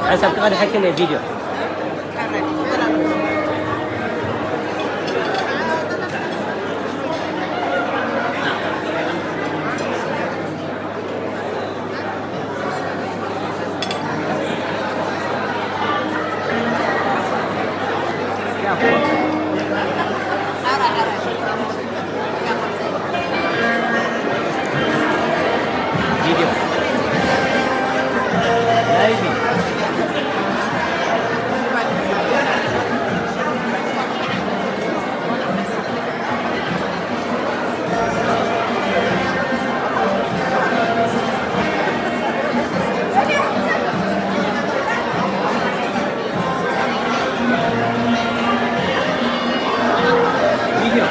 حسب تقدر حكي لي فيديو فيديو لايفي فيديو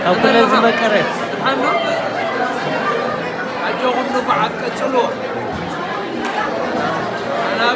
أو كل لازم بكرت حنو أجوهم نبعك كتلو أنا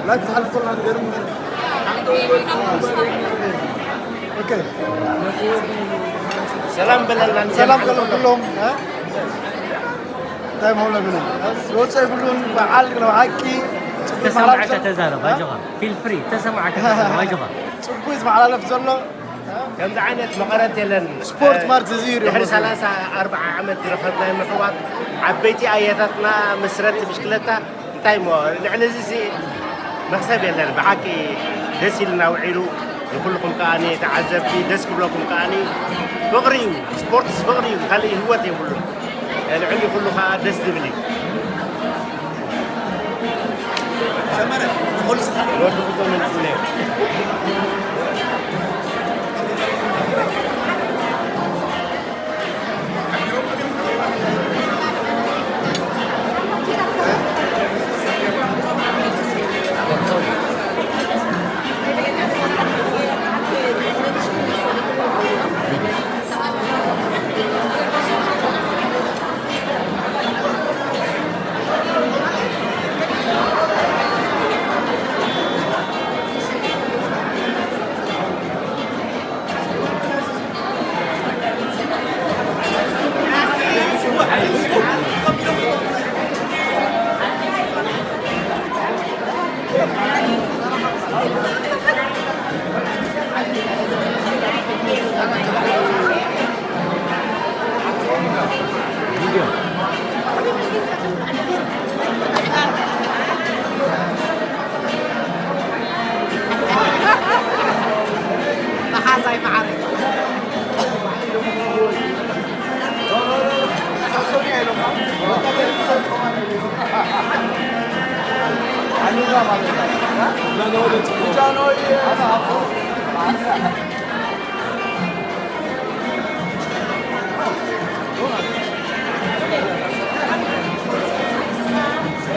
لا تتحلف طول غير اوكي سلام كلهم ها طيب هولا بنا روتس يقولون بعال لو حكي تسمعك تزارب واجبها في الفري تسمعك تزارب واجبها صبويز مع على فزلو كم عينت مقرات يلن سبورت مارت زيرو نحن 3-4 عمد رفضنا المحوات عبيتي آياتنا مسرت مشكلتها انتهي مو نحن زي مخسب يلن بحكي دس لنا وعيلو كلكم كاني تعذبتي دس كلكم كاني فقري سبورت فقري خلي هوتي كله يعني علي كله دس دبلي سمرة خلص لو تفضل من سنين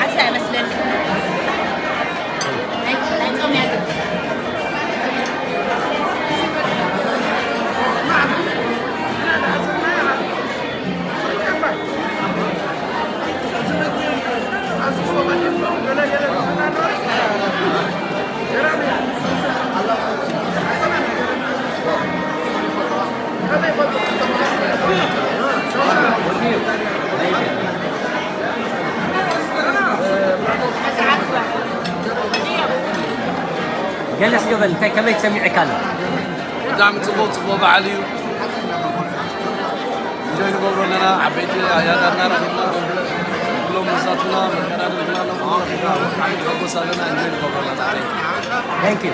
عسى مثلا لا يقوم يعدل جلس قبل انت كم تسمعك انا دعم تبو بعليو جاي نقول لنا عبيتي يا دارنا رحنا كلهم مساتنا من كنا نقولنا نقول رحنا عيد فوق سالنا انجيل نقول لنا ثانك يو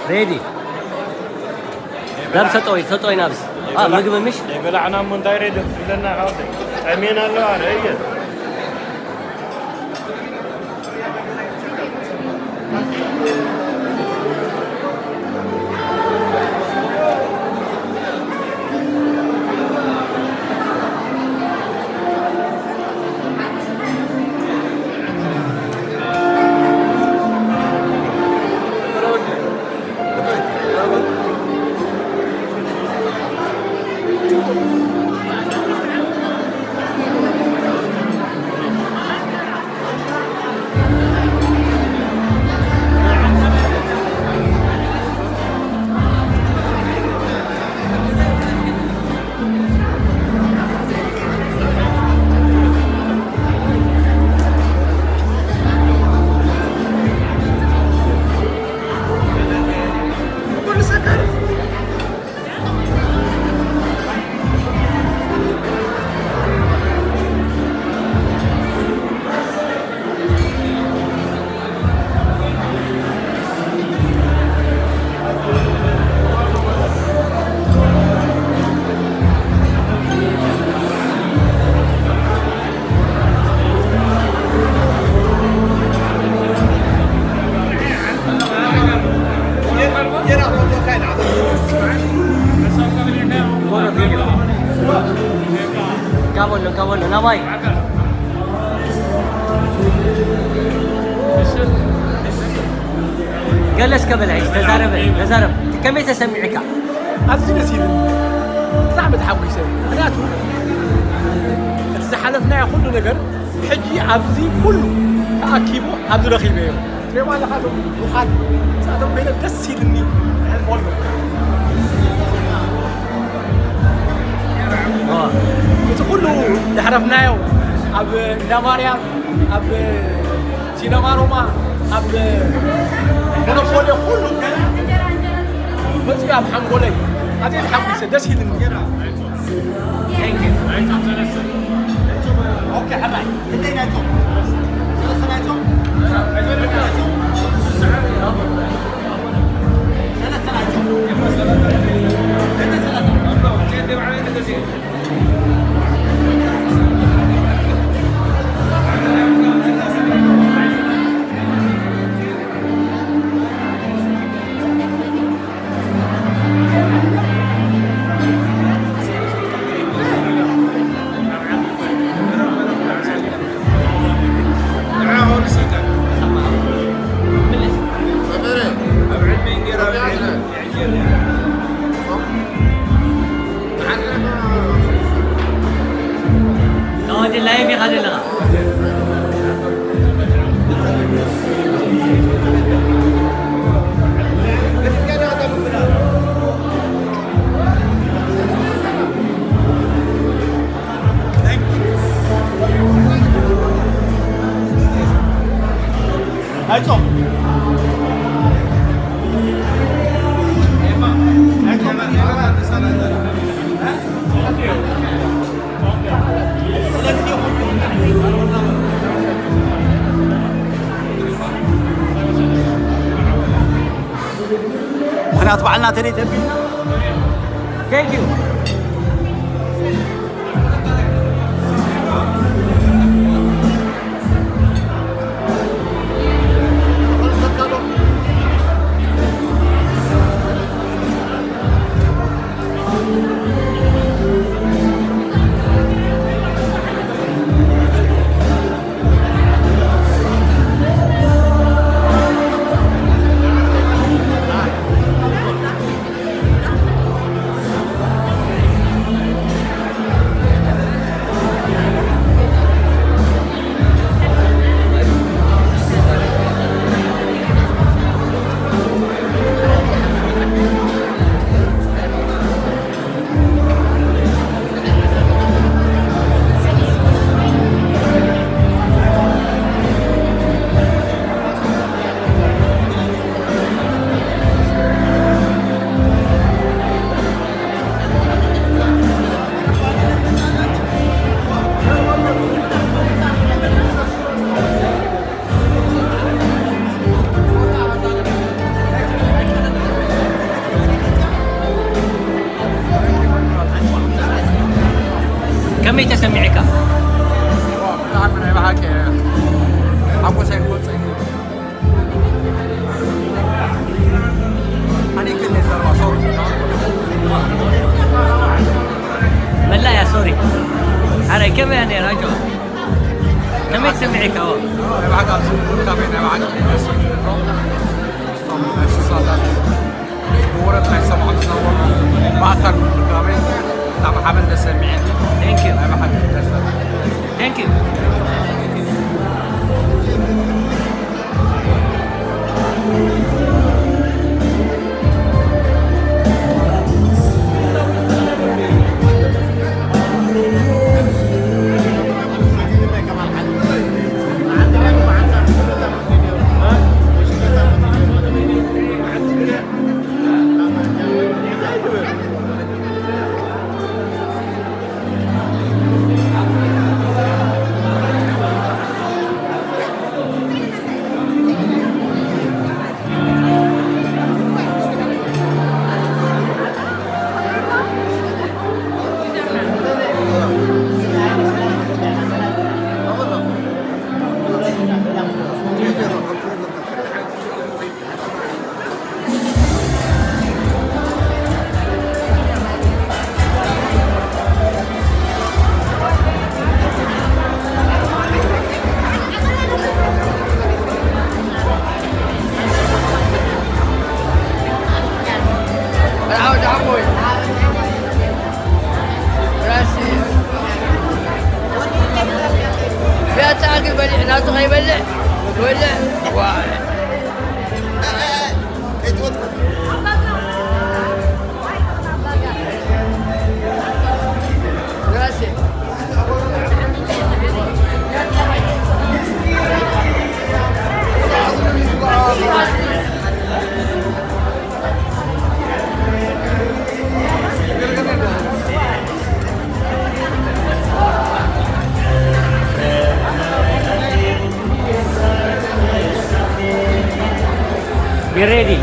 ريدي نبس سطوي نبس ምግብ ምሽ የበላዕና ሞ እንታይ ሬድ ለና ሓወደ ጠሜና ኣለዋ ረየ كابون نواي جلس قبل عيش تزارب كم تسمعك عزيزي نسيب بطعم تحويسه معناته تزحلفنا كل ነገር ሕጂ ኣብዚ ኩሉ ተኣኪቡ ኣብዚ ረኺበ እዮም ትሪእዋ ኣለኻ ዶ ውኻት ንሳቶም ኮይነ ደስ ኢልኒ ሕልፎሉ እቲ ኩሉ ዝሕረፍናዮ ኣብ እንዳ ማርያም ኣብ ሲነማ ሮማ ኣብ ሞኖፖሊ ኩሉ መፅኡ ኣብ ሓንጎለይ ኣዝየ ተሓጒሰ ደስ ኢልኒ اوكي حبايبي انتيناتو ثلاث Yeah. هذه لغة. 알죠? احنا طبعا لنا تاني Thank you. كم تسمعك؟ من لا يا سوري. أنا كم يعني رجل؟ كم تسمعك هو؟ Thank you. Thank you. Be ready.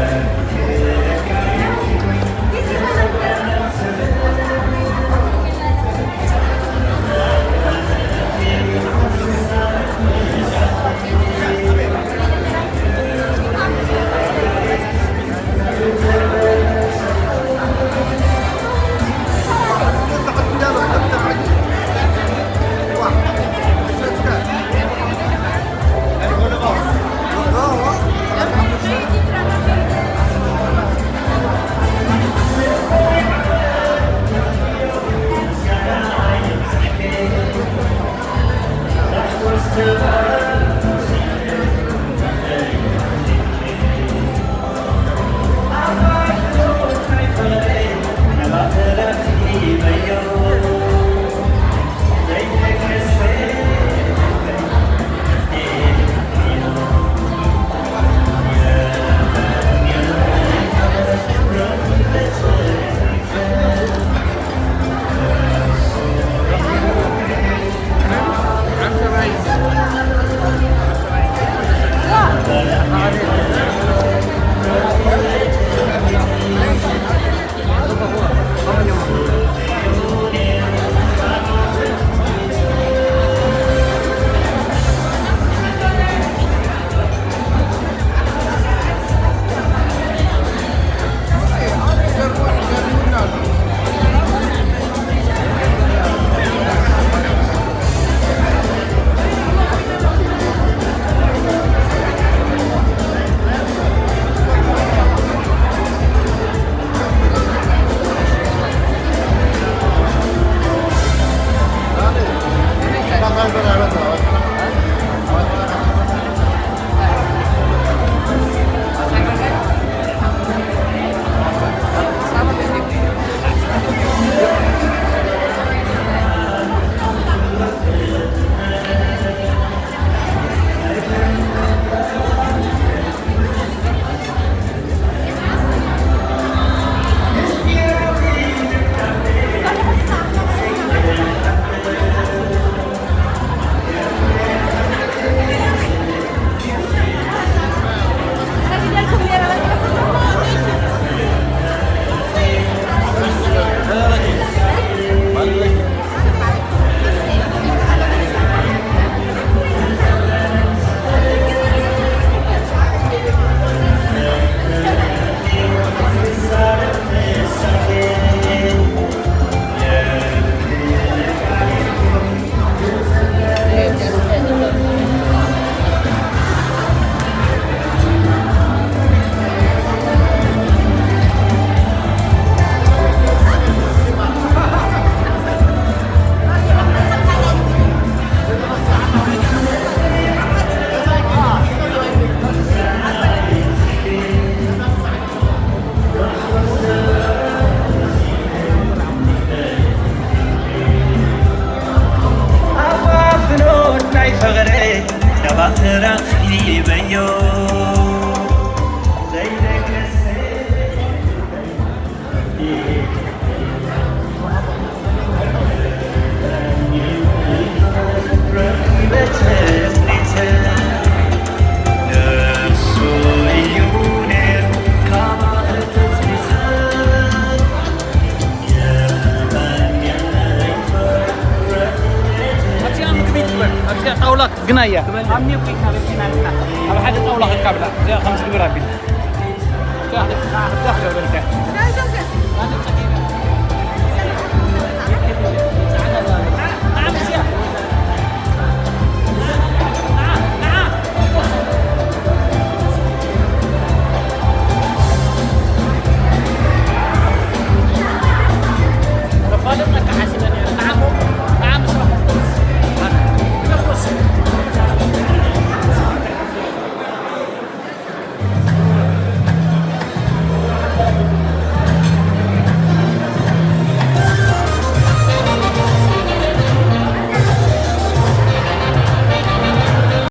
طاولة قناية عمي وكيف هذا حاجة طاولة قبلها زي 5 جرام.